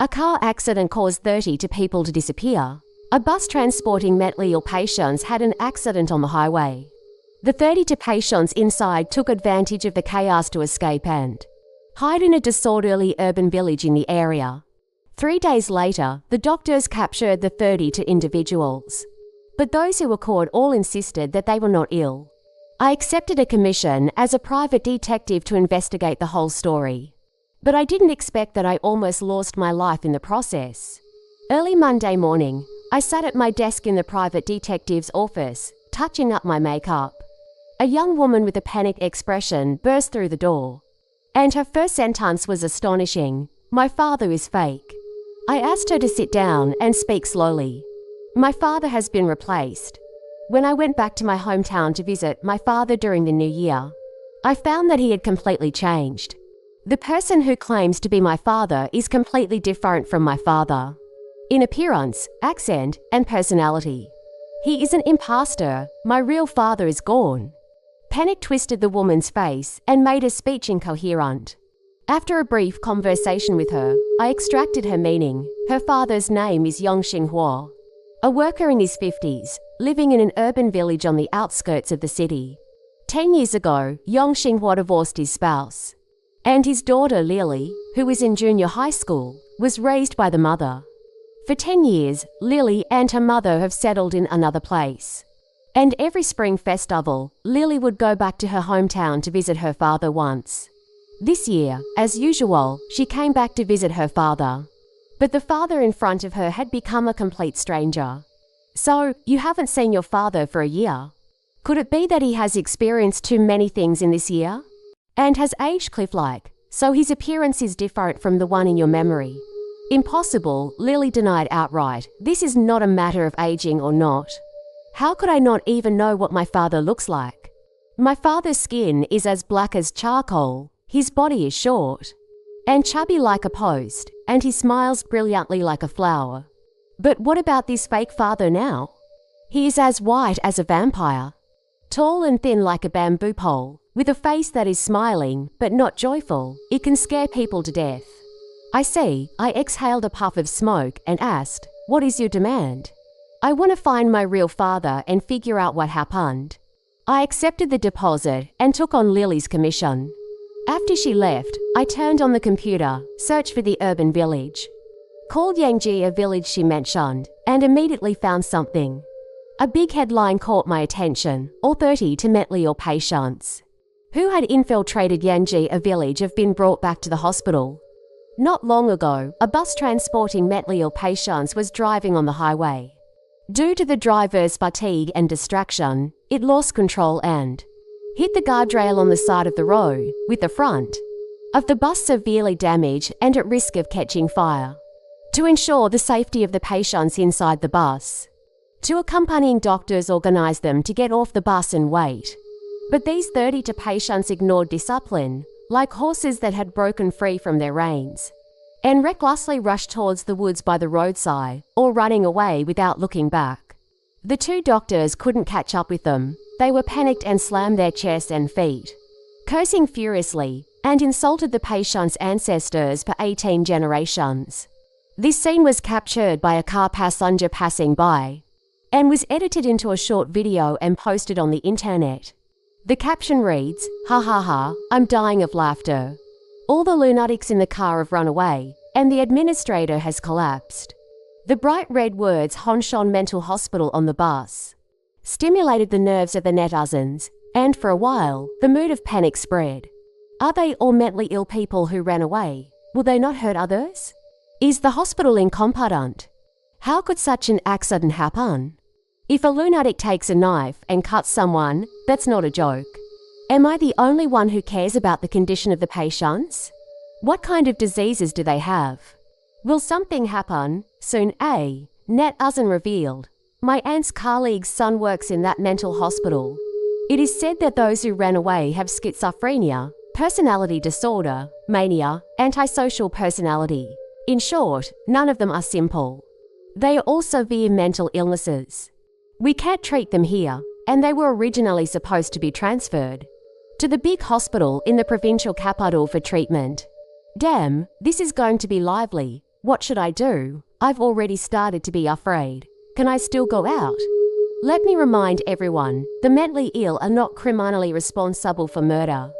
A car accident caused 32 people to disappear. A bus transporting mentally ill patients had an accident on the highway. The 32 patients inside took advantage of the chaos to escape and hide in a disorderly urban village in the area. 3 days later, the doctors captured the 32 individuals. But those who were caught all insisted that they were not ill. I accepted a commission as a private detective to investigate the whole story. But I didn't expect that I almost lost my life in the process. Early Monday morning, I sat at my desk in the private detective's office, touching up my makeup. A young woman with a panicked expression burst through the door. And her first sentence was astonishing. "My father is fake." I asked her to sit down and speak slowly. "My father has been replaced. When I went back to my hometown to visit my father during the new year, I found that he had completely changed. The person who claims to be my father is completely different from my father. In appearance, accent, and personality. He is an imposter. My real father is gone." Panic twisted the woman's face and made her speech incoherent. After a brief conversation with her, I extracted her meaning. Her father's name is Yong Xinghua, a worker in his 50s, living in an urban village on the outskirts of the city. 10 years ago, Yong Xinghua divorced his spouse. And his daughter Lily, who is in junior high school, was raised by the mother. For 10 years, Lily and her mother have settled in another place. And every spring festival, Lily would go back to her hometown to visit her father once. This year, as usual, she came back to visit her father. But the father in front of her had become a complete stranger. "So, you haven't seen your father for a year? Could it be that he has experienced too many things in this year? And has aged cliff-like, so his appearance is different from the one in your memory?" "Impossible," Lily denied outright. "This is not a matter of aging or not. How could I not even know what my father looks like? My father's skin is as black as charcoal, his body is short and chubby like a post, and he smiles brilliantly like a flower. But what about this fake father now? He is as white as a vampire, tall and thin like a bamboo pole, with a face that is smiling, but not joyful. It can scare people to death." "I see." I exhaled a puff of smoke and asked, "What is your demand?" "I want to find my real father and figure out what happened." I accepted the deposit and took on Lily's commission. After she left, I turned on the computer, searched for the urban village, called Yangji a village she mentioned, and immediately found something. A big headline caught my attention: "All 32 mentally ill patients who had infiltrated Yangji a village have been brought back to the hospital." Not long ago, a bus transporting mentally ill patients was driving on the highway. Due to the driver's fatigue and distraction, it lost control and hit the guardrail on the side of the road, with the front of the bus severely damaged and at risk of catching fire. To ensure the safety of the patients inside the bus, 2 accompanying doctors organized them to get off the bus and wait. But these 32 patients ignored discipline, like horses that had broken free from their reins, and recklessly rushed towards the woods by the roadside, or running away without looking back. The 2 doctors couldn't catch up with them. They were panicked and slammed their chests and feet, cursing furiously, and insulted the patient's ancestors for 18 generations. This scene was captured by a car passenger passing by, and was edited into a short video and posted on the internet. The caption reads, "Ha ha ha, I'm dying of laughter. All the lunatics in the car have run away, and the administrator has collapsed." The bright red words Honshon Mental Hospital on the bus stimulated the nerves of the netizens, and for a while, the mood of panic spread. Are they all mentally ill people who ran away? Will they not hurt others? Is the hospital incompetent? How could such an accident happen? If a lunatic takes a knife and cuts someone, that's not a joke. Am I the only one who cares about the condition of the patients? What kind of diseases do they have? Will something happen soon? Netizen revealed. My aunt's colleague's son works in that mental hospital. It is said that those who ran away have schizophrenia, personality disorder, mania, antisocial personality. In short, none of them are simple. They are all severe mental illnesses. We can't treat them here, and they were originally supposed to be transferred to the big hospital in the provincial capital for treatment. Damn, this is going to be lively. What should I do? I've already started to be afraid. Can I still go out? Let me remind everyone, the mentally ill are not criminally responsible for murder.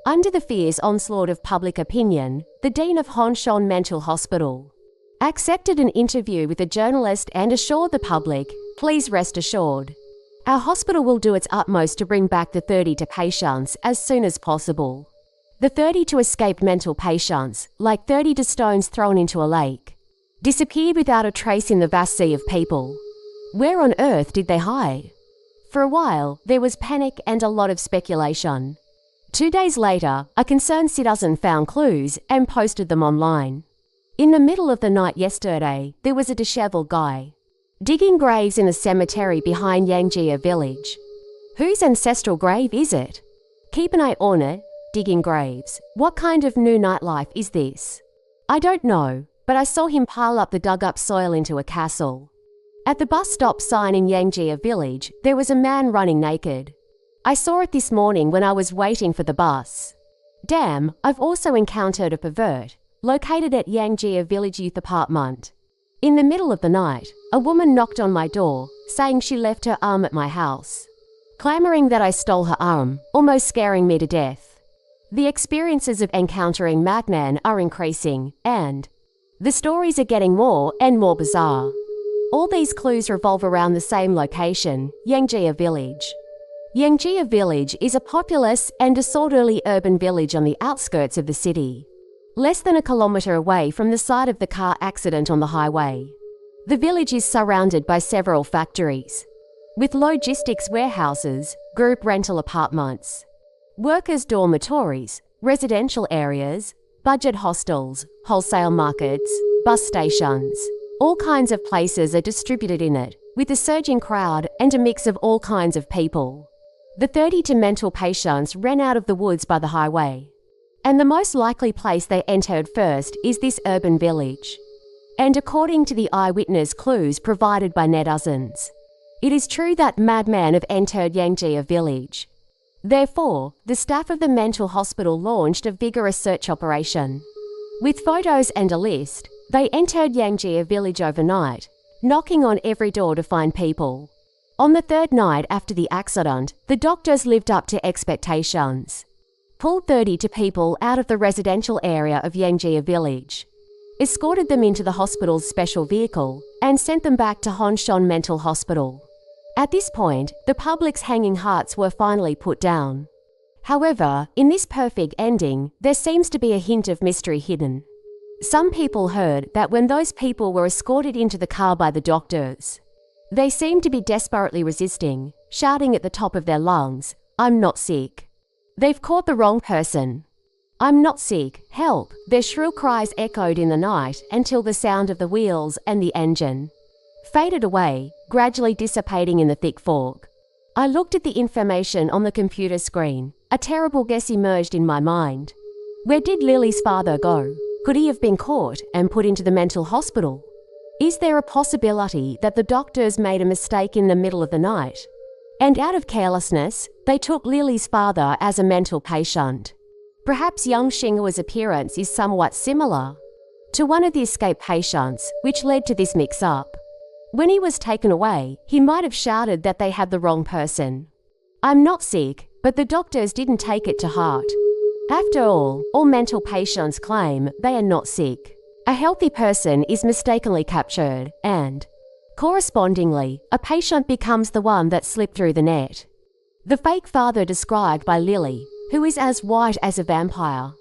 Under the fierce onslaught of public opinion, the Dean of Honshan Mental Hospital accepted an interview with a journalist and assured the public, "Please rest assured. Our hospital will do its utmost to bring back the 32 patients as soon as possible." The 32 escaped mental patients, like 32 stones thrown into a lake, disappeared without a trace in the vast sea of people. Where on earth did they hide? For a while, there was panic and a lot of speculation. 2 days later, a concerned citizen found clues and posted them online. In the middle of the night yesterday, there was a disheveled guy digging graves in a cemetery behind Yangjia village. Whose ancestral grave is it? Keep an eye on it. Digging graves. What kind of new nightlife is this? I don't know, but I saw him pile up the dug-up soil into a castle. At the bus stop sign in Yangjia village, there was a man running naked. I saw it this morning when I was waiting for the bus. Damn, I've also encountered a pervert, located at Yangjia village youth apartment. In the middle of the night, a woman knocked on my door, saying she left her arm at my house, clamoring that I stole her arm, almost scaring me to death. The experiences of encountering madmen are increasing, and the stories are getting more and more bizarre. All these clues revolve around the same location, Yangjia village. Yangjia village is a populous and disorderly urban village on the outskirts of the city, less than a kilometer away from the site of the car accident on the highway. The village is surrounded by several factories, with logistics warehouses, group rental apartments, workers' dormitories, residential areas, budget hostels, wholesale markets, bus stations. All kinds of places are distributed in it, with a surging crowd and a mix of all kinds of people. The 32 mental patients ran out of the woods by the highway, and the most likely place they entered first is this urban village. And according to the eyewitness clues provided by netizens, it is true that madmen have entered Yangjia village. Therefore, the staff of the mental hospital launched a vigorous search operation. With photos and a list, they entered Yangjia village overnight, knocking on every door to find people. On the third night after the accident, the doctors lived up to expectations, pulled 32 people out of the residential area of Yangjia village, escorted them into the hospital's special vehicle, and sent them back to Honshan Mental Hospital. At this point, the public's hanging hearts were finally put down. However, in this perfect ending, there seems to be a hint of mystery hidden. Some people heard that when those people were escorted into the car by the doctors, they seemed to be desperately resisting, shouting at the top of their lungs, "I'm not sick." They've caught the wrong person. "I'm not sick, help." Their shrill cries echoed in the night until the sound of the wheels and the engine faded away, gradually dissipating in the thick fog. I looked at the information on the computer screen. A terrible guess emerged in my mind. Where did Lily's father go? Could he have been caught and put into the mental hospital? Is there a possibility that the doctors made a mistake in the middle of the night, and out of carelessness, they took Lily's father as a mental patient? Perhaps young Xinghua's appearance is somewhat similar to one of the escaped patients, which led to this mix-up. When he was taken away, he might have shouted that they had the wrong person. "I'm not sick," but the doctors didn't take it to heart. After all mental patients claim they are not sick. A healthy person is mistakenly captured, and, correspondingly, a patient becomes the one that slipped through the net. The fake father described by Lily, who is as white as a vampire,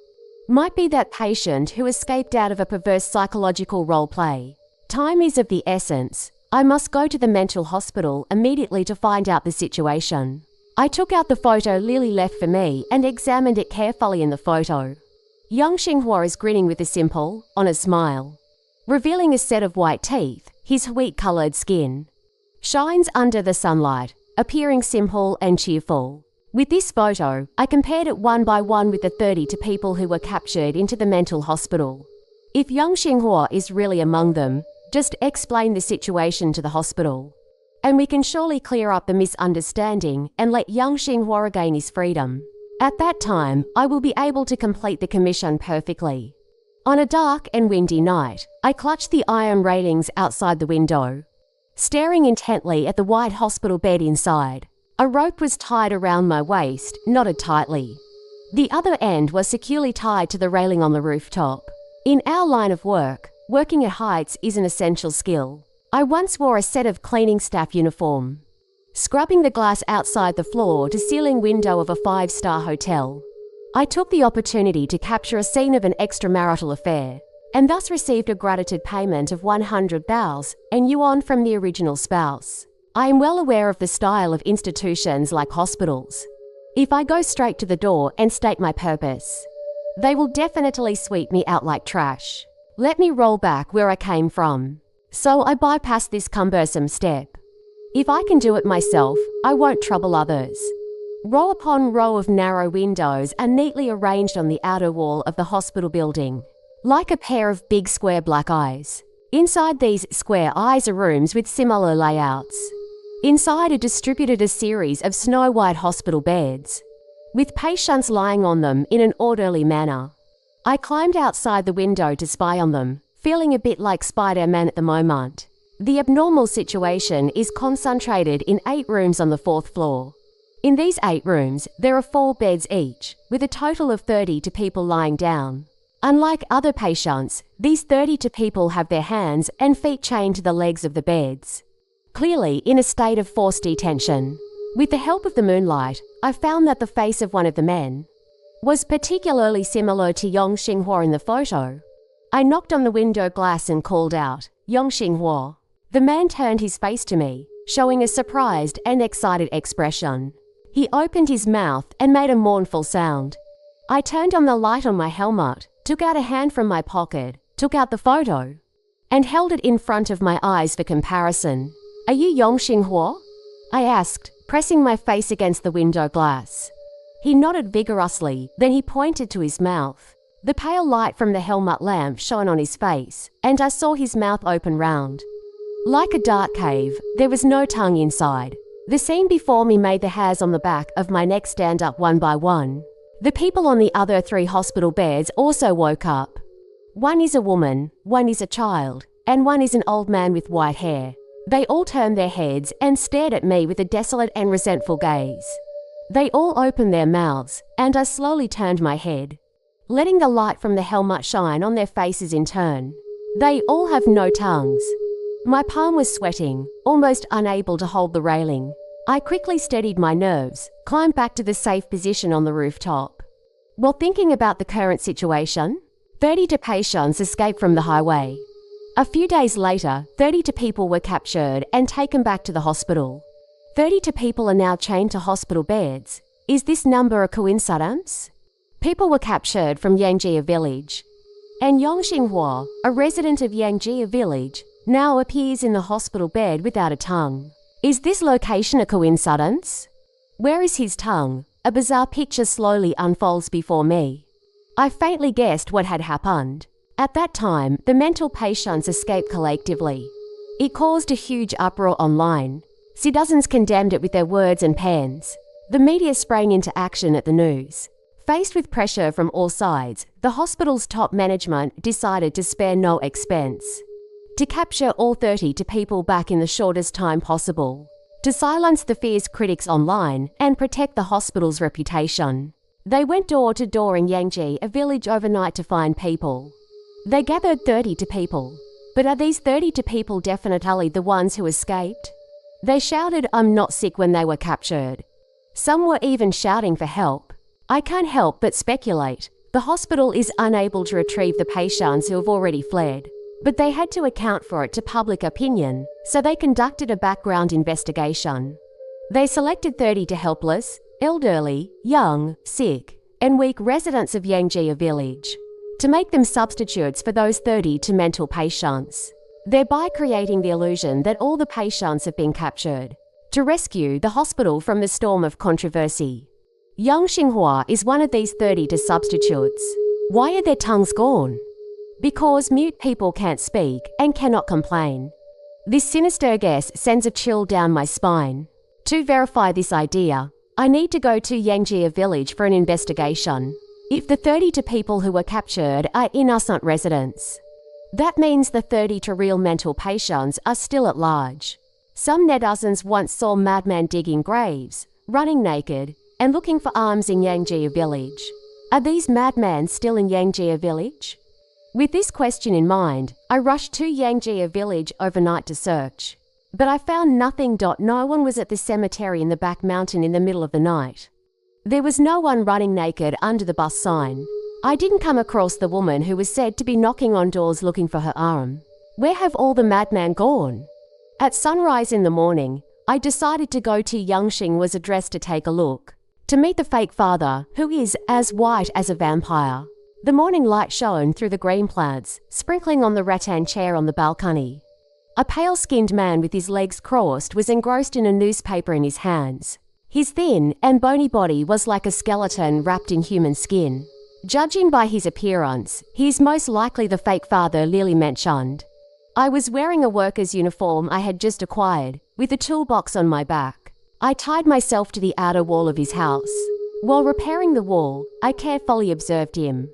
might be that patient who escaped out of a perverse psychological role play. Time is of the essence. I must go to the mental hospital immediately to find out the situation. I took out the photo Lily left for me and examined it carefully in the photo. Young Xinghua is grinning with a simple, honest smile, revealing a set of white teeth. His wheat-coloured skin shines under the sunlight, appearing simple and cheerful. With this photo, I compared it one by one with the 32 people who were captured into the mental hospital. If young Xinghua is really among them, just explain the situation to the hospital, and we can surely clear up the misunderstanding and let young Xinghua regain his freedom. At that time, I will be able to complete the commission perfectly. On a dark and windy night, I clutched the iron railings outside the window, staring intently at the white hospital bed inside. A rope was tied around my waist, knotted tightly. The other end was securely tied to the railing on the rooftop. In our line of work, working at heights is an essential skill. I once wore a set of cleaning staff uniform, scrubbing the glass outside the floor-to-ceiling window of a 5-star hotel. I took the opportunity to capture a scene of an extramarital affair, and thus received a gratitude payment of 100,000 yuan from the original spouse. I am well aware of the style of institutions like hospitals. If I go straight to the door and state my purpose, they will definitely sweep me out like trash. Let me roll back where I came from. So I bypass this cumbersome step. If I can do it myself, I won't trouble others. Row upon row of narrow windows are neatly arranged on the outer wall of the hospital building, like a pair of big square black eyes. Inside these square eyes are rooms with similar layouts. Inside are distributed a series of snow-white hospital beds, with patients lying on them in an orderly manner. I climbed outside the window to spy on them, feeling a bit like Spider-Man at the moment. The abnormal situation is concentrated in 8 rooms on the 4th floor. In these 8 rooms, there are 4 beds each, with a total of 32 people lying down. Unlike other patients, these 32 people have their hands and feet chained to the legs of the beds, clearly in a state of forced detention. With the help of the moonlight, I found that the face of one of the men was particularly similar to Yong Xinghua in the photo. I knocked on the window glass and called out, "Yong Xinghua." The man turned his face to me, showing a surprised and excited expression. He opened his mouth and made a mournful sound. I turned on the light on my helmet, took out a hand from my pocket, took out the photo, and held it in front of my eyes for comparison. "Are you Yong Xinghua?" I asked, pressing my face against the window glass. He nodded vigorously, then he pointed to his mouth. The pale light from the helmet lamp shone on his face, and I saw his mouth open round. Like a dark cave, there was no tongue inside. The scene before me made the hairs on the back of my neck stand up one by one. The people on the other 3 hospital beds also woke up. One is a woman, one is a child, and one is an old man with white hair. They all turned their heads and stared at me with a desolate and resentful gaze. They all opened their mouths, and I slowly turned my head, letting the light from the helmet shine on their faces in turn. They all have no tongues. My palm was sweating, almost unable to hold the railing. I quickly steadied my nerves, climbed back to the safe position on the rooftop. While thinking about the current situation, 32 patients escaped from the highway. A few days later, 32 people were captured and taken back to the hospital. 32 people are now chained to hospital beds. Is this number a coincidence? People were captured from Yangjia village, and Yong Xinghua, a resident of Yangjia village, now appears in the hospital bed without a tongue. Is this location a coincidence? Where is his tongue? A bizarre picture slowly unfolds before me. I faintly guessed what had happened. At that time, the mental patients escaped collectively. It caused a huge uproar online. Citizens condemned it with their words and pens. The media sprang into action at the news. Faced with pressure from all sides, the hospital's top management decided to spare no expense to capture all 32 people back in the shortest time possible, to silence the fierce critics online and protect the hospital's reputation. They went door to door in Yangji, a village, overnight to find people. They gathered 32 people. But are these 32 people definitely the ones who escaped? They shouted, "I'm not sick," when they were captured. Some were even shouting for help. I can't help but speculate. The hospital is unable to retrieve the patients who have already fled. But they had to account for it to public opinion, so they conducted a background investigation. They selected 32 helpless, elderly, young, sick, and weak residents of Yangjia village to make them substitutes for those 32 mental patients, thereby creating the illusion that all the patients have been captured, to rescue the hospital from the storm of controversy. Yong Xinghua is one of these 32 substitutes. Why are their tongues gone? Because mute people can't speak and cannot complain. This sinister guess sends a chill down my spine. To verify this idea, I need to go to Yangjia village for an investigation. If the 32 people who were captured are innocent residents, that means the 32 real mental patients are still at large. Some netizens once saw madmen digging graves, running naked, and looking for arms in Yangjia village. Are these madmen still in Yangjia village? With this question in mind, I rushed to Yangjia village overnight to search. But I found nothing. No one was at the cemetery in the back mountain in the middle of the night. There was no one running naked under the bus sign. I didn't come across the woman who was said to be knocking on doors looking for her arm. Where have all the madmen gone? At sunrise in the morning, I decided to go to Yangxing was addressed to take a look, to meet the fake father, who is as white as a vampire. The morning light shone through the green plants, sprinkling on the rattan chair on the balcony. A pale-skinned man with his legs crossed was engrossed in a newspaper in his hands. His thin and bony body was like a skeleton wrapped in human skin. Judging by his appearance, he is most likely the fake father Lily mentioned. I was wearing a worker's uniform I had just acquired, with a toolbox on my back. I tied myself to the outer wall of his house. While repairing the wall, I carefully observed him.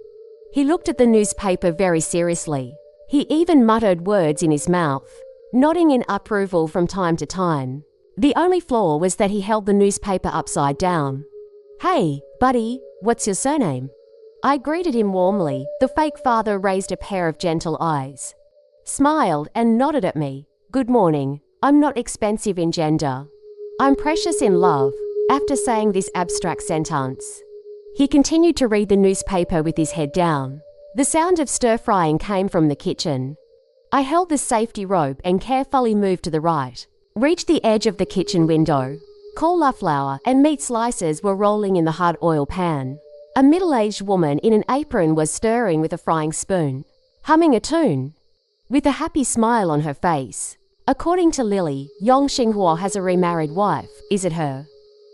He looked at the newspaper very seriously. He even muttered words in his mouth, nodding in approval from time to time. The only flaw was that he held the newspaper upside down. "Hey, buddy, what's your surname?" I greeted him warmly. The fake father raised a pair of gentle eyes, smiled and nodded at me. "Good morning. I'm not expensive in gender. I'm precious in love." After saying this abstract sentence, he continued to read the newspaper with his head down. The sound of stir-frying came from the kitchen. I held the safety rope and carefully moved to the right, reached the edge of the kitchen window. Cauliflower and meat slices were rolling in the hot oil pan. A middle-aged woman in an apron was stirring with a frying spoon, humming a tune, with a happy smile on her face. According to Lily, Yong Xinghua has a remarried wife. Is it her?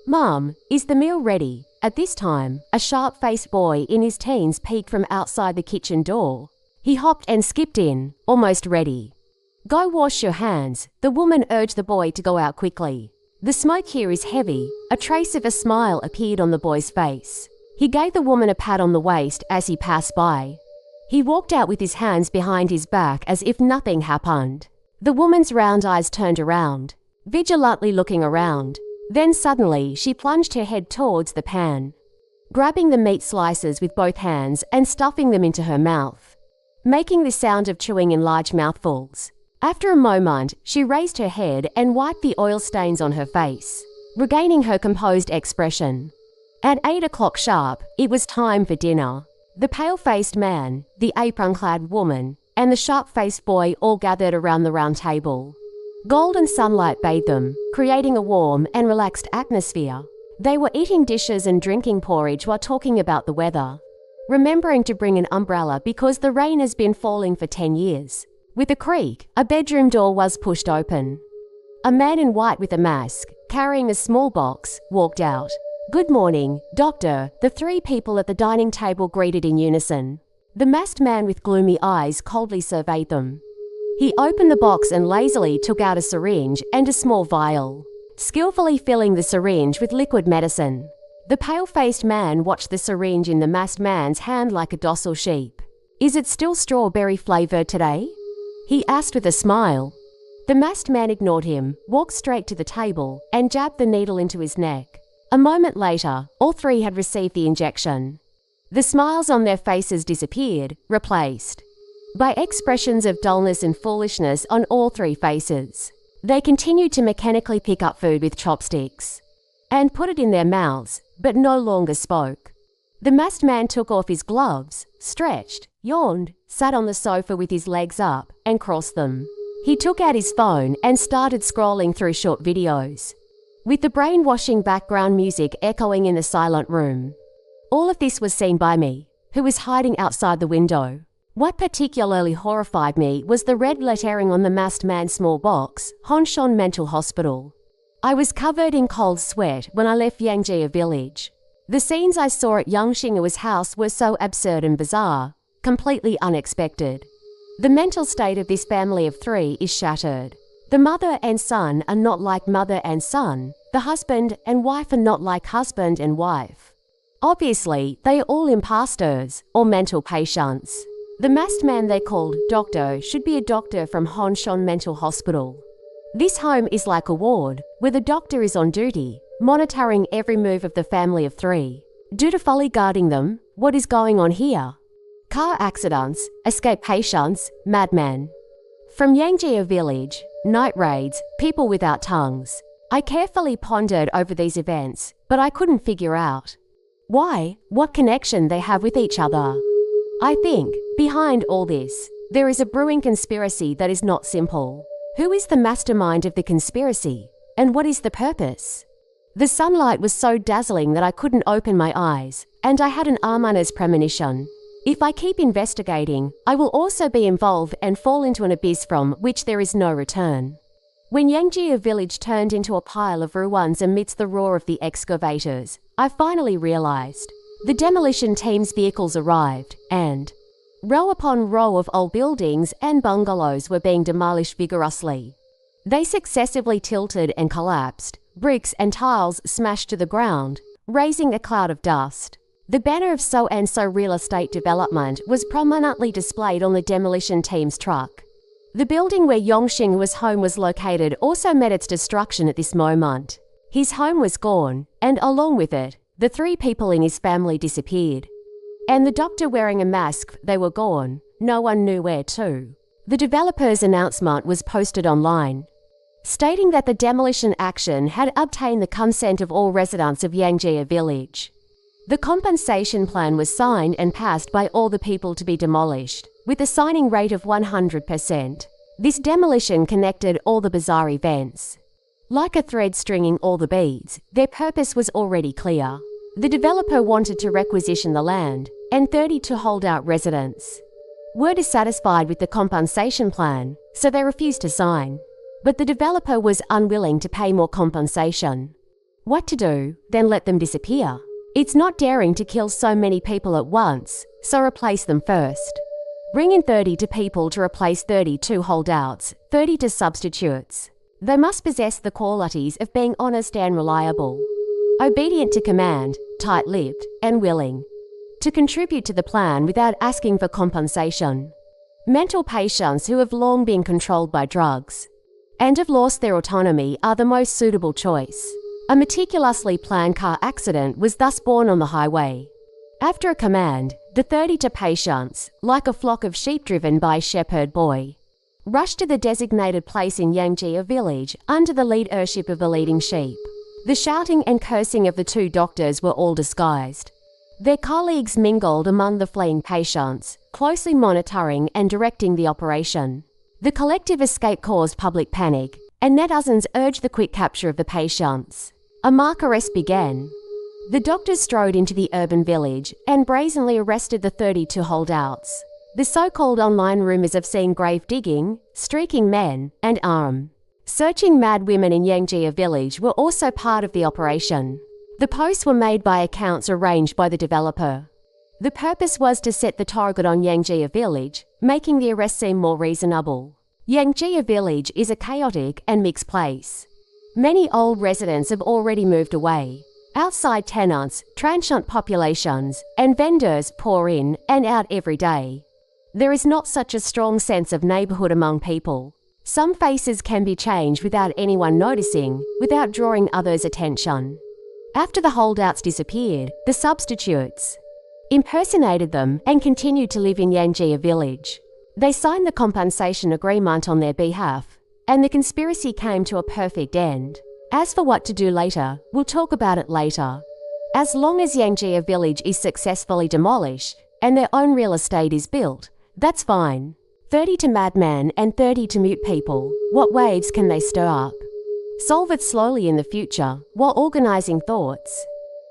"Mom, is the meal ready?" At this time, a sharp-faced boy in his teens peeked from outside the kitchen door. He hopped and skipped in, almost ready. "Go wash your hands," the woman urged the boy to go out quickly. "The smoke here is heavy." A trace of a smile appeared on the boy's face. He gave the woman a pat on the waist as he passed by. He walked out with his hands behind his back as if nothing happened. The woman's round eyes turned around, vigilantly looking around. Then suddenly she plunged her head towards the pan, grabbing the meat slices with both hands and stuffing them into her mouth, making the sound of chewing in large mouthfuls. After a moment, she raised her head and wiped the oil stains on her face, regaining her composed expression. At 8 o'clock sharp, it was time for dinner. The pale-faced man, the apron-clad woman, and the sharp-faced boy all gathered around the round table. Golden sunlight bathed them, creating a warm and relaxed atmosphere. They were eating dishes and drinking porridge while talking about the weather, remembering to bring an umbrella because the rain has been falling for 10 years. With a creak, a bedroom door was pushed open. A man in white with a mask, carrying a small box, walked out. "Good morning, doctor," the three people at the dining table greeted in unison. The masked man with gloomy eyes coldly surveyed them. He opened the box and lazily took out a syringe and a small vial, skillfully filling the syringe with liquid medicine. The pale-faced man watched the syringe in the masked man's hand like a docile sheep. "Is it still strawberry-flavored today?" he asked with a smile. The masked man ignored him, walked straight to the table, and jabbed the needle into his neck. A moment later, all three had received the injection. The smiles on their faces disappeared, replaced by expressions of dullness and foolishness on all three faces. They continued to mechanically pick up food with chopsticks and put it in their mouths, but no longer spoke. The masked man took off his gloves, stretched, yawned, sat on the sofa with his legs up, and crossed them. He took out his phone and started scrolling through short videos, with the brainwashing background music echoing in the silent room. All of this was seen by me, who was hiding outside the window. What particularly horrified me was the red lettering on the masked man's small box, Honshan Mental Hospital. I was covered in cold sweat when I left Yangjia village. The scenes I saw at Yang Xinghua's house were so absurd and bizarre, completely unexpected. The mental state of this family of three is shattered. The mother and son are not like mother and son. The husband and wife are not like husband and wife. Obviously, they are all imposters or mental patients. The masked man they called Doctor should be a doctor from Honshan Mental Hospital. This home is like a ward, where the doctor is on duty, monitoring every move of the family of three, dutifully guarding them. What is going on here? Car accidents, escape patients, madman. From Yangjia village, night raids, people without tongues. I carefully pondered over these events, but I couldn't figure out why, what connection they have with each other. I think, behind all this, there is a brewing conspiracy that is not simple. Who is the mastermind of the conspiracy? And what is the purpose? The sunlight was so dazzling that I couldn't open my eyes, and I had an ominous premonition. If I keep investigating, I will also be involved and fall into an abyss from which there is no return. When Yangjia village turned into a pile of ruins amidst the roar of the excavators, I finally realized. The demolition team's vehicles arrived, and row upon row of old buildings and bungalows were being demolished vigorously. They successively tilted and collapsed, bricks and tiles smashed to the ground, raising a cloud of dust. The banner of so-and-so real estate development was prominently displayed on the demolition team's truck. The building where Yongxing's home was located also met its destruction at this moment. His home was gone, and along with it, the three people in his family disappeared. And the doctor wearing a mask, they were gone. No one knew where to. The developer's announcement was posted online, stating that the demolition action had obtained the consent of all residents of Yangjia village. The compensation plan was signed and passed by all the people to be demolished, with a signing rate of 100%. This demolition connected all the bizarre events. Like a thread stringing all the beads, their purpose was already clear. The developer wanted to requisition the land, and 32 holdout residents were dissatisfied with the compensation plan, so they refused to sign. But the developer was unwilling to pay more compensation. What to do? Then let them disappear. It's not daring to kill so many people at once, so replace them first. Bring in 32 people to replace 32 holdouts, 32 substitutes. They must possess the qualities of being honest and reliable, obedient to command, tight-lipped, and willing to contribute to the plan without asking for compensation. Mental patients who have long been controlled by drugs and have lost their autonomy are the most suitable choice. A meticulously planned car accident was thus born on the highway. After a command, the 32 patients, like a flock of sheep driven by a shepherd boy, rushed to the designated place in Yangjia village under the leadership of the leading sheep. The shouting and cursing of the two doctors were all disguised. Their colleagues mingled among the fleeing patients, closely monitoring and directing the operation. The collective escape caused public panic, and netizens urged the quick capture of the patients. A mock arrest began. The doctors strode into the urban village and brazenly arrested the 32 holdouts. The so-called online rumors of seeing grave digging, streaking men, and searching mad women in Yangjia village were also part of the operation. The posts were made by accounts arranged by the developer. The purpose was to set the target on Yangjia village, making the arrest seem more reasonable. Yangjia village is a chaotic and mixed place. Many old residents have already moved away. Outside tenants, transient populations, and vendors pour in and out every day. There is not such a strong sense of neighborhood among people. Some faces can be changed without anyone noticing, without drawing others' attention. After the holdouts disappeared, the substitutes impersonated them and continued to live in Yangjia village. They signed the compensation agreement on their behalf, and the conspiracy came to a perfect end. As for what to do later, we'll talk about it later. As long as Yangjia village is successfully demolished and their own real estate is built, that's fine. 30 to madman and 30 to mute people. What waves can they stir up? Solve it slowly in the future, while organizing thoughts.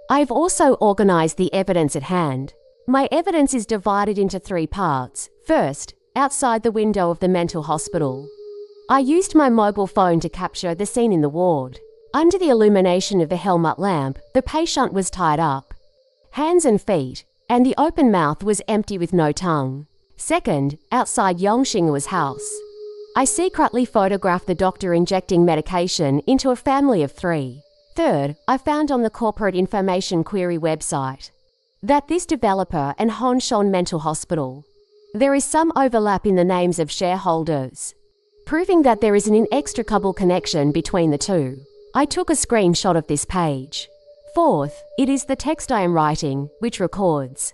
I've also organized the evidence at hand. My evidence is divided into 3 parts. First, outside the window of the mental hospital. I used my mobile phone to capture the scene in the ward. Under the illumination of a helmet lamp, the patient was tied up, hands and feet, and the open mouth was empty with no tongue. Second, outside Yongxing's house. I secretly photographed the doctor injecting medication into a family of 3. Third, I found on the corporate information query website that this developer and Honshan Mental Hospital, there is some overlap in the names of shareholders, proving that there is an inextricable connection between the two. I took a screenshot of this page. Fourth, it is the text I am writing, which records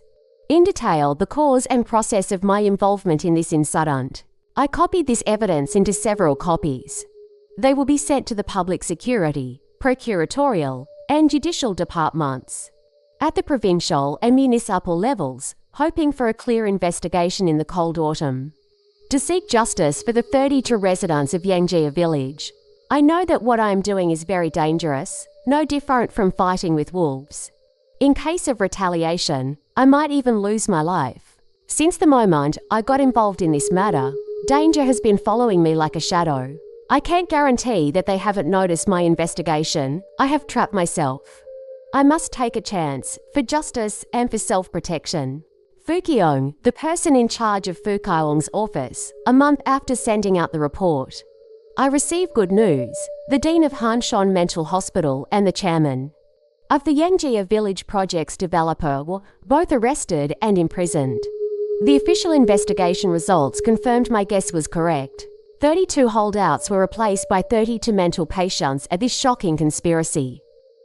in detail the cause and process of my involvement in this incident. I copied this evidence into several copies. They will be sent to the public security, procuratorial, and judicial departments at the provincial and municipal levels, hoping for a clear investigation in the cold autumn to seek justice for the 32 residents of Yangjia village. I know that what I am doing is very dangerous, no different from fighting with wolves. In case of retaliation, I might even lose my life. Since the moment I got involved in this matter, danger has been following me like a shadow. I can't guarantee that they haven't noticed my investigation. I have trapped myself. I must take a chance, for justice and for self-protection. Fukiong, the person in charge of Fukiong's office, a month after sending out the report, I received good news. The Dean of Hanshan Mental Hospital and the Chairman of the Yangjia Village Project's developer were both arrested and imprisoned. The official investigation results confirmed my guess was correct. 32 holdouts were replaced by 32 mental patients at this shocking conspiracy.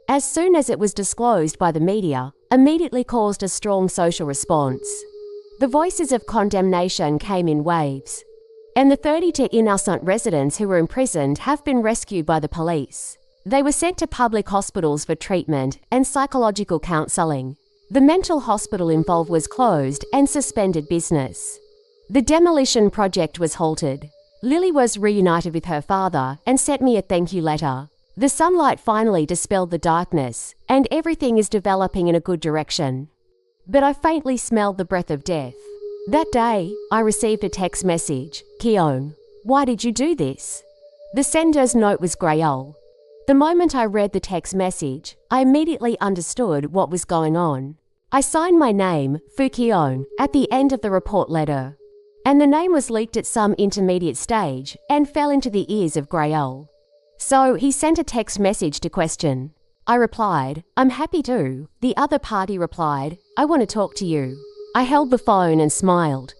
As soon as it was disclosed by the media, immediately caused a strong social response. The voices of condemnation came in waves, and the 32 innocent residents who were imprisoned have been rescued by the police. They were sent to public hospitals for treatment and psychological counselling. The mental hospital involved was closed and suspended business. The demolition project was halted. Lily was reunited with her father and sent me a thank you letter. The sunlight finally dispelled the darkness, and everything is developing in a good direction. But I faintly smelled the breath of death. That day, I received a text message. Keong, why did you do this? The sender's note was Grael. The moment I read the text message, I immediately understood what was going on. I signed my name, Fukiong, at the end of the report letter, and the name was leaked at some intermediate stage and fell into the ears of Grael. So he sent a text message to question. I replied, I'm happy to. The other party replied, I want to talk to you. I held the phone and smiled.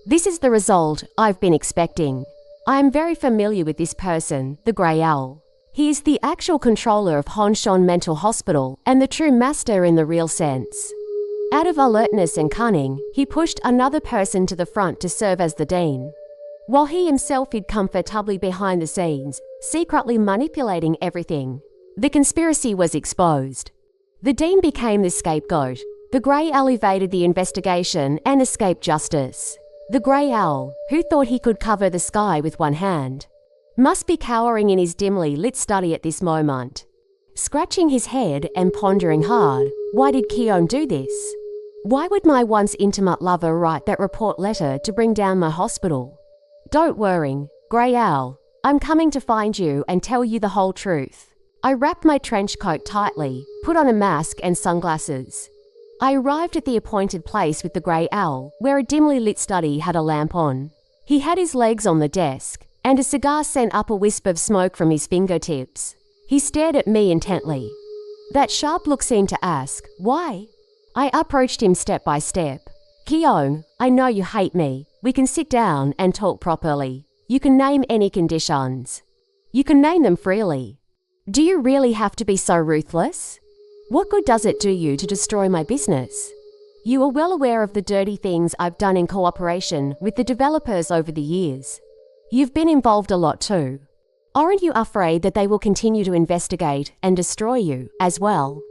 This is the result I've been expecting. I am very familiar with this person, the Grey Owl. He is the actual controller of Honshan Mental Hospital and the true master in the real sense. Out of alertness and cunning, he pushed another person to the front to serve as the dean, while he himself hid comfortably behind the scenes, secretly manipulating everything. The conspiracy was exposed. The dean became the scapegoat. The Grey Owl evaded the investigation and escaped justice. The Grey Owl, who thought he could cover the sky with one hand, must be cowering in his dimly lit study at this moment, scratching his head and pondering hard. Why did Keong do this? Why would my once intimate lover write that report letter to bring down my hospital? Don't worry, Grey Owl. I'm coming to find you and tell you the whole truth. I wrapped my trench coat tightly, put on a mask and sunglasses. I arrived at the appointed place with the Grey Owl, where a dimly lit study had a lamp on. He had his legs on the desk, and a cigar sent up a wisp of smoke from his fingertips. He stared at me intently. That sharp look seemed to ask, why? I approached him step by step. Keong, I know you hate me. We can sit down and talk properly. You can name any conditions. You can name them freely. Do you really have to be so ruthless? What good does it do you to destroy my business? You are well aware of the dirty things I've done in cooperation with the developers over the years. You've been involved a lot too. Aren't you afraid that they will continue to investigate and destroy you as well?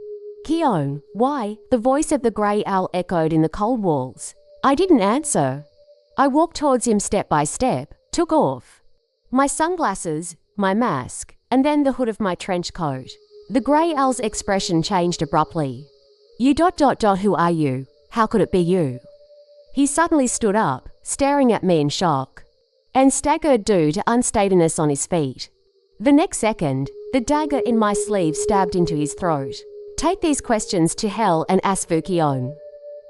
Keong, why? The voice of the Grey Owl echoed in the cold walls. I didn't answer. I walked towards him step by step, took off my sunglasses, my mask, and then the hood of my trench coat. The Grey Owl's expression changed abruptly. Who are you? How could it be you? He suddenly stood up, staring at me in shock, and staggered due to unsteadiness on his feet. The next second, the dagger in my sleeve stabbed into his throat. Take these questions to hell and ask Fukiong.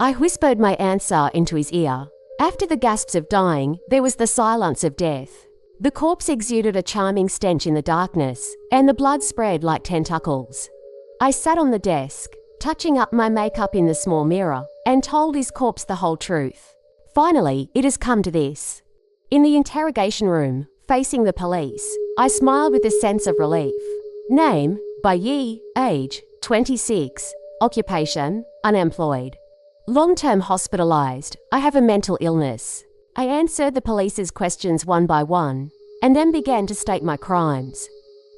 I whispered my answer into his ear. After the gasps of dying, there was the silence of death. The corpse exuded a charming stench in the darkness, and the blood spread like tentacles. I sat on the desk, touching up my makeup in the small mirror, and told his corpse the whole truth. Finally, it has come to this. In the interrogation room, facing the police, I smiled with a sense of relief. Name, Bayi, age, 26, occupation, unemployed. Long-term hospitalized, I have a mental illness. I answered the police's questions one by one, and then began to state my crimes.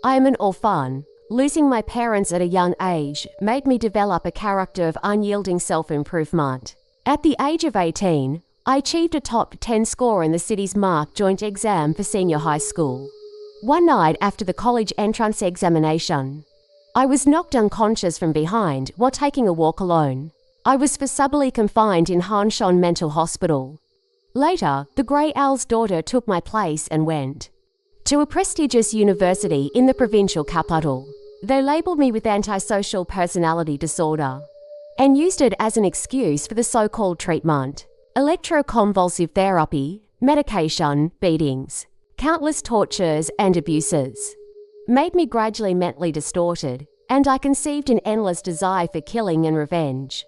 I am an orphan. Losing my parents at a young age made me develop a character of unyielding self-improvement. At the age of 18, I achieved a top 10 score in the city's mock joint exam for senior high school. One night after the college entrance examination, I was knocked unconscious from behind while taking a walk alone. I was forcibly confined in Hanshan Mental Hospital. Later, the Grey Owl's daughter took my place and went to a prestigious university in the provincial capital. They labeled me with antisocial personality disorder and used it as an excuse for the so-called treatment. Electroconvulsive therapy, medication, beatings, countless tortures and abuses made me gradually mentally distorted, and I conceived an endless desire for killing and revenge.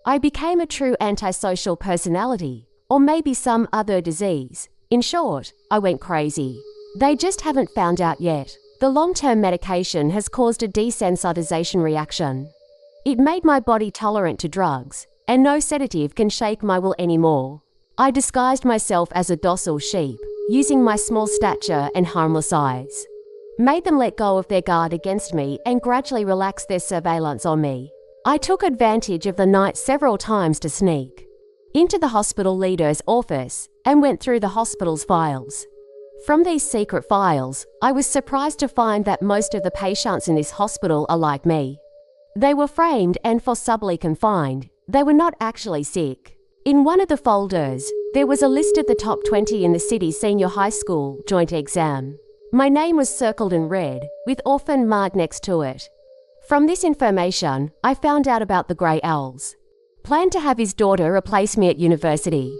I became a true antisocial personality, or maybe some other disease. In short, I went crazy. They just haven't found out yet. The long-term medication has caused a desensitization reaction. It made my body tolerant to drugs, and no sedative can shake my will anymore. I disguised myself as a docile sheep, using my small stature and harmless eyes. Made them let go of their guard against me and gradually relax their surveillance on me. I took advantage of the night several times to sneak into the hospital leader's office and went through the hospital's files. From these secret files, I was surprised to find that most of the patients in this hospital are like me. They were framed and forcibly confined. They were not actually sick. In one of the folders, there was a list of the top 20 in the city's senior high school joint exam. My name was circled in red, with orphan marked next to it. From this information, I found out about the Grey Owls. Planned to have his daughter replace me at university.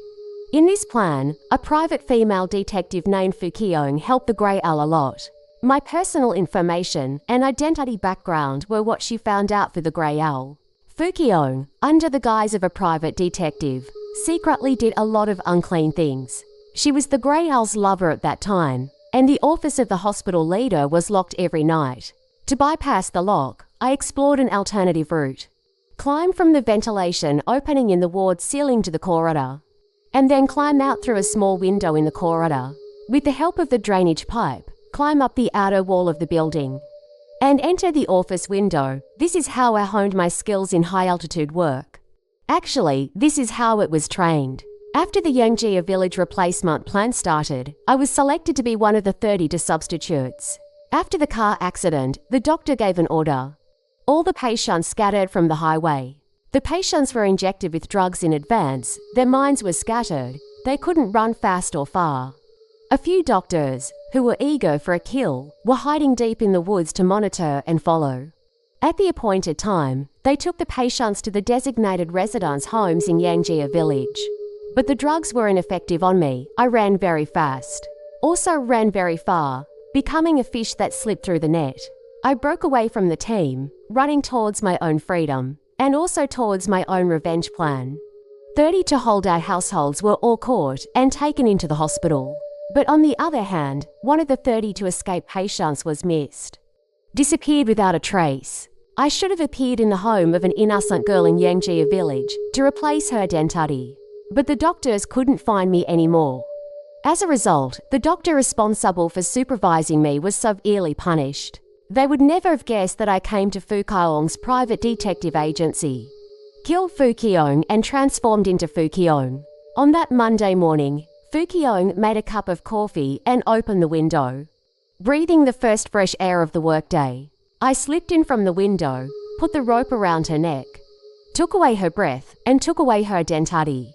In this plan, a private female detective named Fukiong helped the Grey Owl a lot. My personal information and identity background were what she found out for the Grey Owl. Fukiong, under the guise of a private detective, secretly did a lot of unclean things. She was the Grey Owl's lover at that time, and the office of the hospital leader was locked every night. To bypass the lock, I explored an alternative route. Climbed from the ventilation opening in the ward ceiling to the corridor, and then climb out through a small window in the corridor. With the help of the drainage pipe, climb up the outer wall of the building and enter the office window. This is how I honed my skills in high-altitude work. Actually, this is how it was trained. After the Yangjia village replacement plan started, I was selected to be one of the 30 to substitutes. After the car accident, the doctor gave an order. All the patients scattered from the highway. The patients were injected with drugs in advance, their minds were scattered, they couldn't run fast or far. A few doctors, who were eager for a kill, were hiding deep in the woods to monitor and follow. At the appointed time, they took the patients to the designated residence homes in Yangjia village. But the drugs were ineffective on me. I ran very fast. Also ran very far, becoming a fish that slipped through the net. I broke away from the team, running towards my own freedom, and also towards my own revenge plan. 30 to Holday households were all caught and taken into the hospital. But on the other hand, one of the 30 to escape patients was missed. Disappeared without a trace. I should have appeared in the home of an innocent girl in Yangjia village to replace her identity. But the doctors couldn't find me anymore. As a result, the doctor responsible for supervising me was severely punished. They would never have guessed that I came to Fukiong's private detective agency, killed Fukiong and transformed into Fukiong. On that Monday morning, Fukiong made a cup of coffee and opened the window. Breathing the first fresh air of the workday, I slipped in from the window, put the rope around her neck, took away her breath, and took away her identity.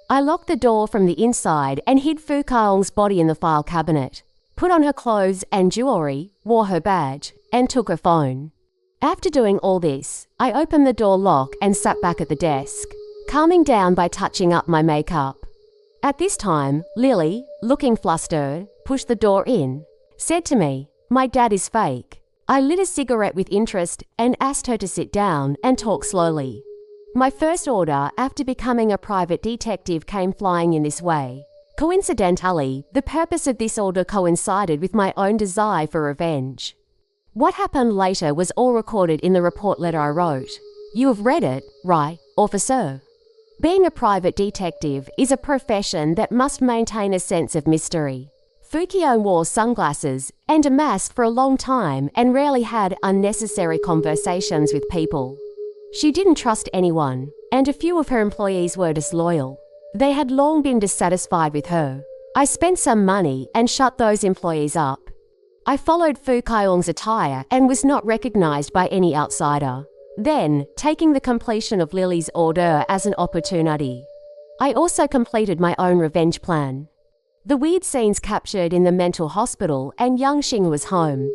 I locked the door from the inside and hid Fukiong's body in the file cabinet, put on her clothes and jewelry, wore her badge, and took her phone. After doing all this, I opened the door lock and sat back at the desk, calming down by touching up my makeup. At this time, Lily, looking flustered, pushed the door in, said to me, "My dad is fake." I lit a cigarette with interest and asked her to sit down and talk slowly. My first order after becoming a private detective came flying in this way. Coincidentally, the purpose of this order coincided with my own desire for revenge. What happened later was all recorded in the report letter I wrote. You have read it, right, officer? Being a private detective is a profession that must maintain a sense of mystery. Fukio wore sunglasses and a mask for a long time and rarely had unnecessary conversations with people. She didn't trust anyone, and a few of her employees were disloyal. They had long been dissatisfied with her. I spent some money and shut those employees up. I followed Fukyoung's attire and was not recognized by any outsider. Then, taking the completion of Lily's order as an opportunity, I also completed my own revenge plan. The weird scenes captured in the mental hospital and young Xinghua's home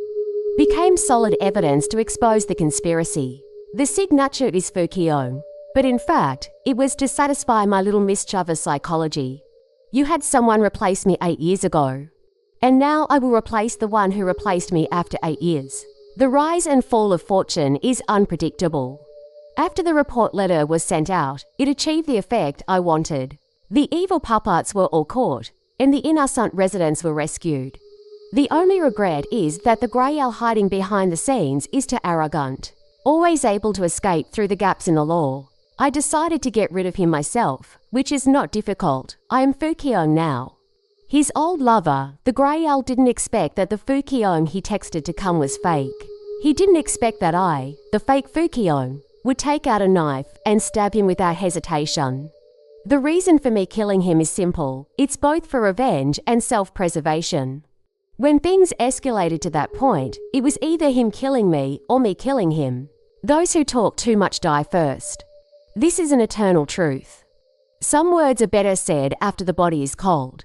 became solid evidence to expose the conspiracy. The signature is Fukyo, but in fact, it was to satisfy my little mischievous psychology. You had someone replace me 8 years ago, and now I will replace the one who replaced me after 8 years. The rise and fall of fortune is unpredictable. After the report letter was sent out, it achieved the effect I wanted. The evil puppets were all caught, and the innocent residents were rescued. The only regret is that the grey owl hiding behind the scenes is too arrogant, always able to escape through the gaps in the law. I decided to get rid of him myself, which is not difficult. I am Fukyo now. His old lover, the grey owl, didn't expect that the Fukyo he texted to come was fake. He didn't expect that I, the fake Fukyo, would take out a knife and stab him without hesitation. The reason for me killing him is simple. It's both for revenge and self-preservation. When things escalated to that point, it was either him killing me or me killing him. Those who talk too much die first. This is an eternal truth. Some words are better said after the body is cold.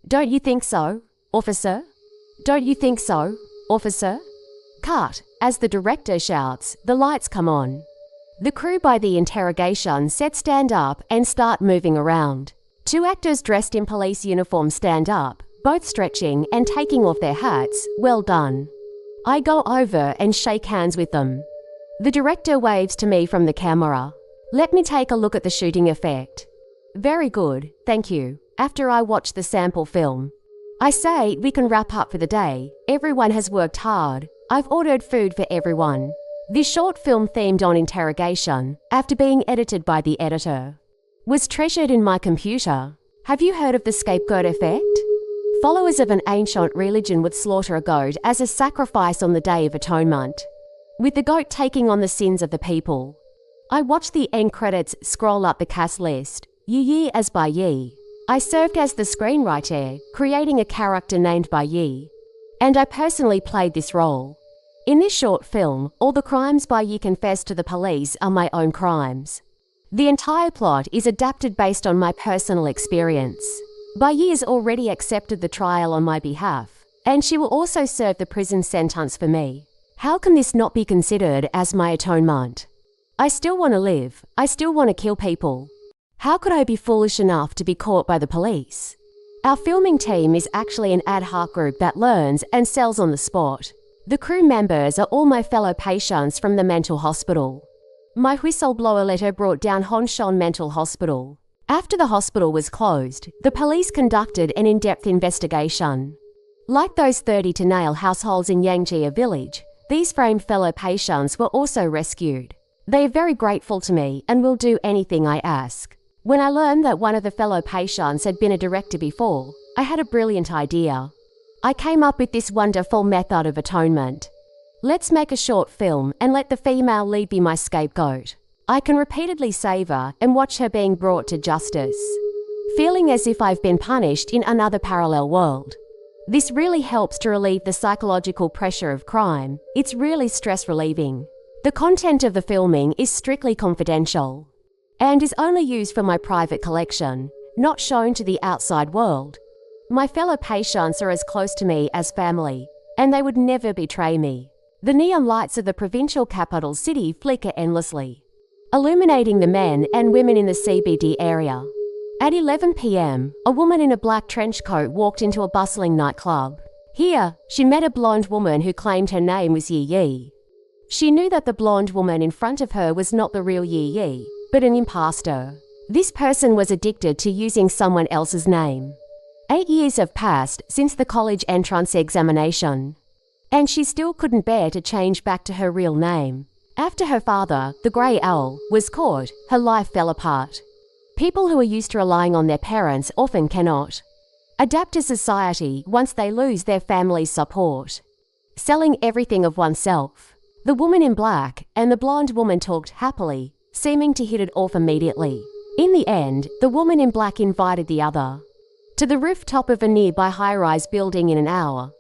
Don't you think so, officer? Don't you think so, officer? Cut. As the director shouts, the lights come on. The crew by the interrogation set stand up and start moving around. 2 actors dressed in police uniform stand up, both stretching and taking off their hats. Well done. I go over and shake hands with them. The director waves to me from the camera. Let me take a look at the shooting effect. Very good, thank you. After I watch the sample film, I say we can wrap up for the day. Everyone has worked hard. I've ordered food for everyone. This short film themed on interrogation, after being edited by the editor, was treasured in my computer. Have you heard of the scapegoat effect? Followers of an ancient religion would slaughter a goat as a sacrifice on the Day of Atonement, with the goat taking on the sins of the people. I watched the end credits scroll up the cast list. Yi as Bai Yi. I served as the screenwriter, creating a character named Bai Yi, and I personally played this role. In this short film, all the crimes Bai Yi confessed to the police are my own crimes. The entire plot is adapted based on my personal experience. Bai Yi has already accepted the trial on my behalf, and she will also serve the prison sentence for me. How can this not be considered as my atonement? I still want to live. I still want to kill people. How could I be foolish enough to be caught by the police? Our filming team is actually an ad hoc group that learns and sells on the spot. The crew members are all my fellow patients from the mental hospital. My whistleblower letter brought down Hongshon Mental Hospital. After the hospital was closed, the police conducted an in-depth investigation. Like those 30 to nail households in Yangjia village, these framed fellow patients were also rescued. They are very grateful to me and will do anything I ask. When I learned that one of the fellow patients had been a director before, I had a brilliant idea. I came up with this wonderful method of atonement. Let's make a short film and let the female lead be my scapegoat. I can repeatedly save her and watch her being brought to justice, feeling as if I've been punished in another parallel world. This really helps to relieve the psychological pressure of crime. It's really stress relieving. The content of the filming is strictly confidential and is only used for my private collection, not shown to the outside world. My fellow patients are as close to me as family, and they would never betray me. The neon lights of the provincial capital city flicker endlessly, illuminating the men and women in the CBD area. At 11 p.m., a woman in a black trench coat walked into a bustling nightclub. Here, she met a blonde woman who claimed her name was Yi Yi. She knew that the blonde woman in front of her was not the real Yi Yi, but an imposter. This person was addicted to using someone else's name. 8 years have passed since the college entrance examination, and she still couldn't bear to change back to her real name. After her father, the Grey Owl, was caught, her life fell apart. People who are used to relying on their parents often cannot adapt to society once they lose their family's support. Selling everything of oneself. The woman in black and the blonde woman talked happily, seeming to hit it off immediately. In the end, the woman in black invited the other to the rooftop of a nearby high-rise building in an hour.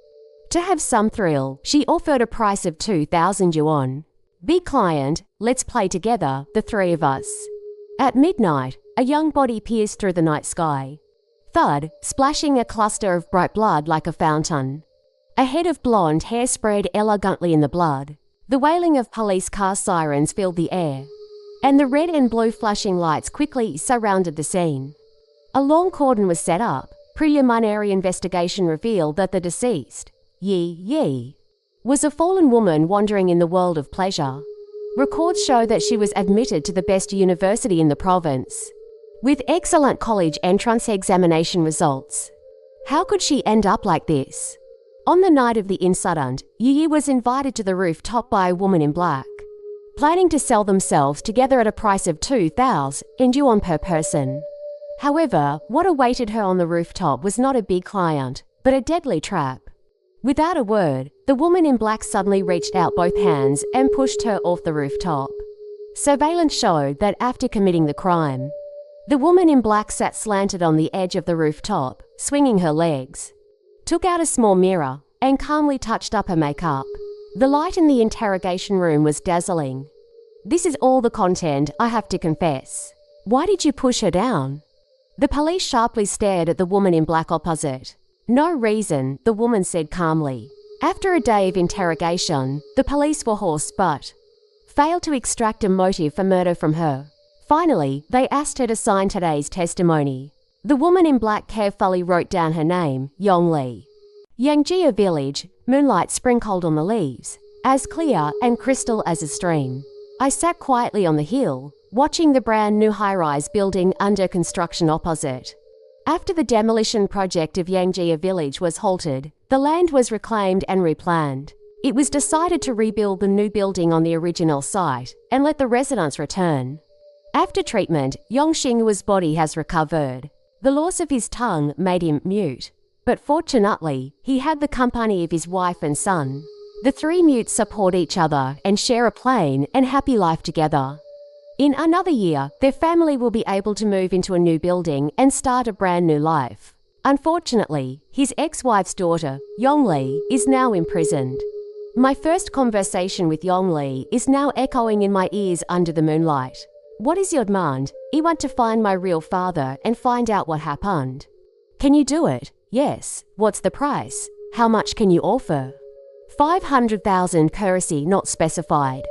To have some thrill, she offered a price of 2,000 yuan. Big client, let's play together, the three of us. At midnight, a young body pierced through the night sky. Thud, splashing a cluster of bright blood like a fountain. A head of blonde hair spread elegantly in the blood. The wailing of police car sirens filled the air, and the red and blue flashing lights quickly surrounded the scene. A long cordon was set up. Preliminary investigation revealed that the deceased, Yi Yi, was a fallen woman wandering in the world of pleasure. Records show that she was admitted to the best university in the province, with excellent college entrance examination results. How could she end up like this? On the night of the incident, Yi Yi was invited to the rooftop by a woman in black, planning to sell themselves together at a price of 2,000 yuan per person. However, what awaited her on the rooftop was not a big client, but a deadly trap. Without a word, the woman in black suddenly reached out both hands and pushed her off the rooftop. Surveillance showed that after committing the crime, the woman in black sat slanted on the edge of the rooftop, swinging her legs, took out a small mirror, and calmly touched up her makeup. The light in the interrogation room was dazzling. This is all the content, I have to confess. Why did you push her down? The police sharply stared at the woman in black opposite. No reason, the woman said calmly. After a day of interrogation, the police were hoarse but failed to extract a motive for murder from her. Finally, they asked her to sign today's testimony. The woman in black carefully wrote down her name, Yongli. Yangjia village, moonlight sprinkled on the leaves, as clear and crystal as a stream. I sat quietly on the hill, watching the brand new high-rise building under construction opposite. After the demolition project of Yangjia village was halted, the land was reclaimed and replanned. It was decided to rebuild the new building on the original site and let the residents return. After treatment, Yongxing's body has recovered. The loss of his tongue made him mute, but fortunately, he had the company of his wife and son. The three mutes support each other and share a plain and happy life together. In another year, their family will be able to move into a new building and start a brand new life. Unfortunately, his ex-wife's daughter, Yongli, is now imprisoned. My first conversation with Yongli is now echoing in my ears under the moonlight. What is your demand? I want to find my real father and find out what happened. Can you do it? Yes. What's the price? How much can you offer? 500,000 currency not specified.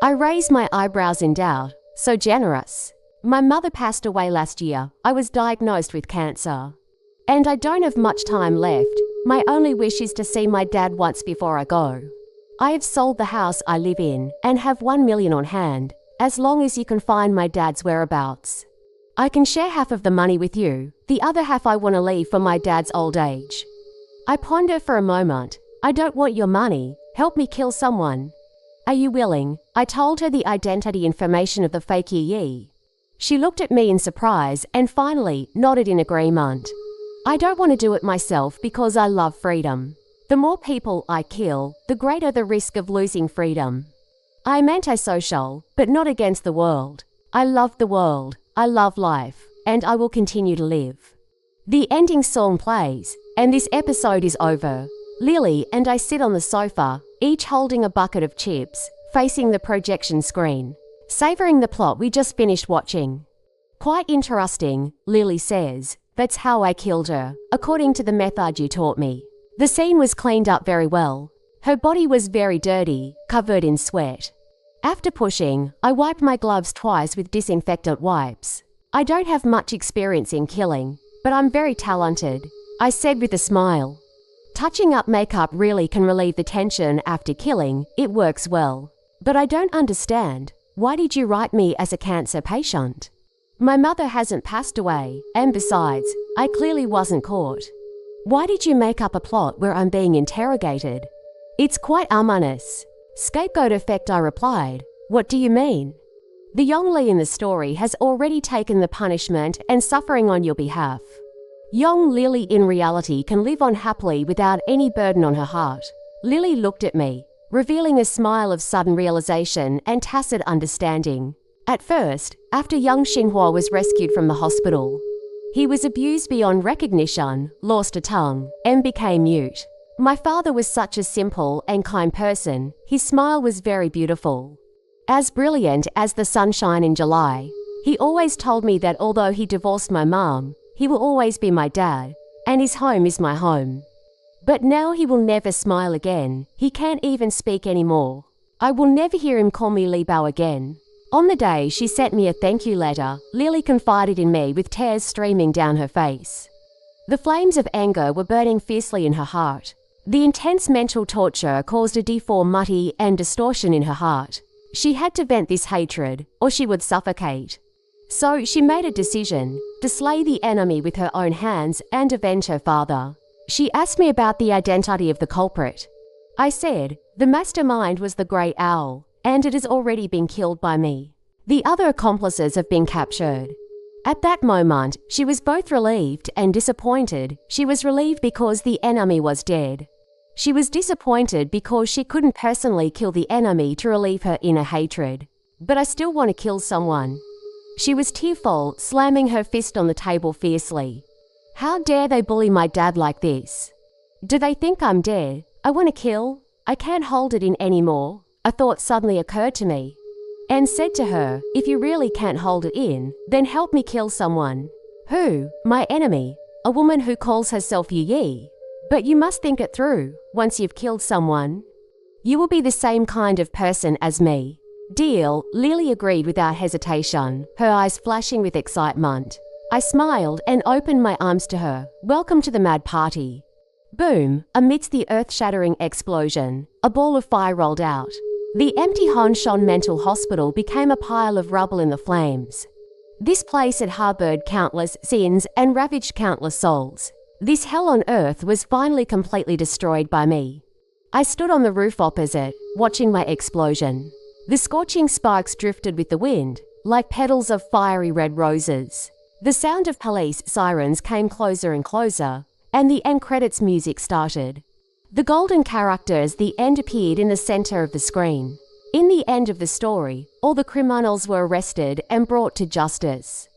I raised my eyebrows in doubt. So generous. My mother passed away last year. I was diagnosed with cancer. And I don't have much time left. My only wish is to see my dad once before I go. I have sold the house I live in and have 1 million on hand, as long as you can find my dad's whereabouts. I can share half of the money with you. The other half I want to leave for my dad's old age. I ponder for a moment. I don't want your money. Help me kill someone. Are you willing? I told her the identity information of the fake Yi Yi. She looked at me in surprise and finally nodded in agreement. I don't want to do it myself because I love freedom. The more people I kill, the greater the risk of losing freedom. I'm antisocial, but not against the world. I love the world, I love life, and I will continue to live. The ending song plays, and this episode is over. Lily and I sit on the sofa, each holding a bucket of chips, facing the projection screen, savoring the plot we just finished watching. Quite interesting, Lily says. That's how I killed her, according to the method you taught me. The scene was cleaned up very well. Her body was very dirty, covered in sweat. After pushing, I wiped my gloves twice with disinfectant wipes. I don't have much experience in killing, but I'm very talented, I said with a smile. Touching up makeup really can relieve the tension after killing. It works well. But I don't understand. Why did you write me as a cancer patient? My mother hasn't passed away, and besides, I clearly wasn't caught. Why did you make up a plot where I'm being interrogated? It's quite ominous. Scapegoat effect, I replied. What do you mean? The young Lee in the story has already taken the punishment and suffering on your behalf. Young Lily in reality can live on happily without any burden on her heart. Lily looked at me, revealing a smile of sudden realization and tacit understanding. At first, after young Xinhua was rescued from the hospital, he was abused beyond recognition, lost a tongue, and became mute. My father was such a simple and kind person. His smile was very beautiful. As brilliant as the sunshine in July. He always told me that although he divorced my mom, he will always be my dad, and his home is my home. But now he will never smile again. He can't even speak anymore. I will never hear him call me Li Bao again. On the day she sent me a thank you letter, Lily confided in me with tears streaming down her face. The flames of anger were burning fiercely in her heart. The intense mental torture caused a deformity and distortion in her heart. She had to vent this hatred, or she would suffocate. So she made a decision to slay the enemy with her own hands and avenge her father. She asked me about the identity of the culprit. I said, the mastermind was the Grey Owl, and it has already been killed by me. The other accomplices have been captured. At that moment, she was both relieved and disappointed. She was relieved because the enemy was dead. She was disappointed because she couldn't personally kill the enemy to relieve her inner hatred. But I still want to kill someone. She was tearful, slamming her fist on the table fiercely. How dare they bully my dad like this? Do they think I'm dead? I want to kill. I can't hold it in anymore. A thought suddenly occurred to me, and said to her, if you really can't hold it in, then help me kill someone. Who? My enemy. A woman who calls herself Yu Yi. But you must think it through. Once you've killed someone, you will be the same kind of person as me. Deal, Lily agreed without hesitation, her eyes flashing with excitement. I smiled and opened my arms to her. Welcome to the mad party. Boom! Amidst the earth-shattering explosion, a ball of fire rolled out. The empty Honshan Mental Hospital became a pile of rubble in the flames. This place had harbored countless sins and ravaged countless souls. This hell on earth was finally completely destroyed by me. I stood on the roof opposite, watching my explosion. The scorching sparks drifted with the wind, like petals of fiery red roses. The sound of police sirens came closer and closer, and the end credits music started. The golden characters, the end, appeared in the center of the screen. In the end of the story, all the criminals were arrested and brought to justice.